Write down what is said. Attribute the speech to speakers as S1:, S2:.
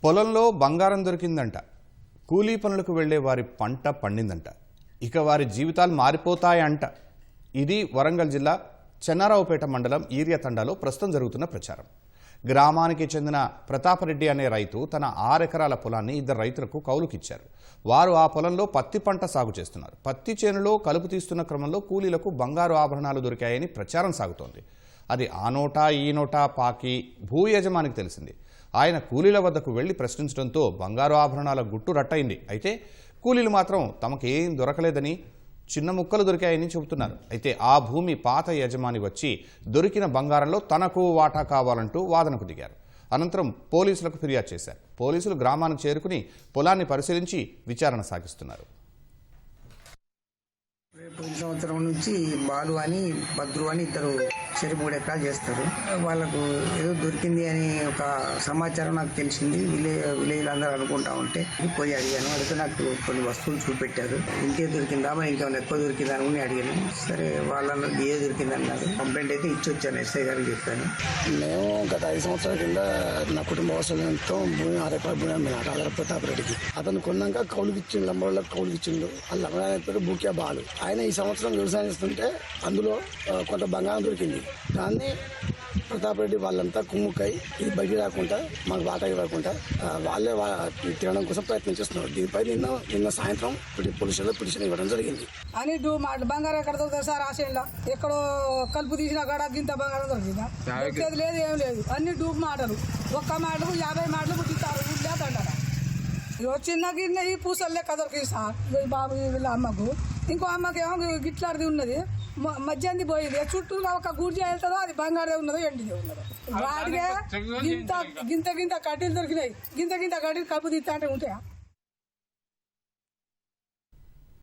S1: పొలంలో బంగారం దొరికిందంట. కూలీ పనులకు వెళ్లే వారి పంట పండిందంట. ఇక వారి జీవితాలు మారిపోతాయంట. ఇది వరంగల్ జిల్లా చెన్నారావుపేట మండలం ఈర్యతండాలో ప్రస్తుతం జరుగుతున్న ప్రచారం. గ్రామానికి చెందిన ప్రతాపరెడ్డి అనే రైతు తన 6 ఎకరాల పొలాన్ని 2 రైతులకు కౌలుకిచ్చారు. వారు ఆ పొలంలో పత్తి పంట సాగు చేస్తున్నారు. పత్తి చేనులో కలుపు తీస్తున్న క్రమంలో కూలీలకు బంగారు ఆభరణాలు దొరికాయని ప్రచారం సాగుతోంది. అది ఆ నోటా ఈ నోటా పాకి భూ యజమానికి తెలిసింది. ఆయన కూలీల వద్దకు వెళ్లి ప్రశ్నించడంతో బంగారు ఆభరణాల గుట్టు రట్టయింది. అయితే కూలీలు మాత్రం తమకేం దొరకలేదని, చిన్న ముక్కలు దొరికాయని చెబుతున్నారు. అయితే ఆ భూమి పాత యజమాని వచ్చి దొరికిన బంగారంలో తనకు వాటా కావాలంటూ వాదనకు దిగారు. అనంతరం పోలీసులకు ఫిర్యాదు చేశారు. పోలీసులు గ్రామానికి చేరుకుని పొలాన్ని పరిశీలించి విచారణ సాగిస్తున్నారు.
S2: పోయిన సంవత్సరం నుంచి బాలు అని భద్రు అని ఇద్దరు 3 ఎకరాలు చేస్తారు. వాళ్ళకు ఏదో దొరికింది అని ఒక సమాచారం నాకు తెలిసింది. విలేజ్ అందరూ అనుకుంటా ఉంటే పోయి అడిగాను. అడిగితే నాకు కొన్ని వస్తువులు చూపెట్టారు. ఇంకే దొరికిందా మరి ఇంకేమైనా ఎక్కువ దొరికిందా అని అడిగాను. సరే వాళ్ళలో ఏ దొరికింది అన్నారు. కంప్లైంట్ అయితే ఇచ్చి వచ్చాను, ఎస్ఐ గారికి చెప్పాను.
S3: మేము గత 5 సంవత్సరాల కింద నా కుటుంబ అవసరంతో భూమి 6 ఎకరాల భూమి అమ్మిన ప్రతాపరెడ్డికి. అతను కొన్నాక కౌలుకిచ్చిండు, లంబోళ్ళకి కౌలుకిచ్చిండు. ఆ లంబడ పేరు బూక్యా బాలు. ఆయన ఈ సంవత్సరం వ్యవసాయం చేస్తుంటే అందులో కొంత బంగారం దొరికింది. దాన్ని ప్రతాపరెడ్డి వాళ్ళంతా కుమ్ముక్కై ఇది బయటికి రాకుండా మాకు వాటా ఇవ్వకుండా వాళ్ళే తినడం కోసం ప్రయత్నం చేస్తున్నారు. దీనిపై నిన్న సాయంత్రం పోలీస్ స్టేషన్లో పిటిషన్ ఇవ్వడం జరిగింది.
S4: అని బంగారం ఎక్కడ దొరుకుతుంది సార్? ఆశయంలో ఎక్కడో కలుపు తీసిన కాడ గింత బంగారం దొరికిందా? దొరికేది లేదు, ఏం లేదు. అన్ని డూబ్ మాటలు. ఒక్క మాటలు 50 మాటలు పుట్టిస్తారు. లేదంటారా? చిన్న గిన్నె ఈ పూసలు లెక్క దొరికింది సార్. బాబు వీళ్ళ అమ్మకు, ఇంకో అమ్మకేమో గిట్లాడిది ఉన్నది, మధ్యంది పోయింది. చుట్టూ ఒక గుడి వెళ్తుందో అది బంగారే ఉన్నదో ఎండిదే ఉన్నదో. వాడికే గింత కడ్డీలు దొరికినాయి. గింత కడ్డీలు కలుపు తీస్తా అంటే ఉంటాయా?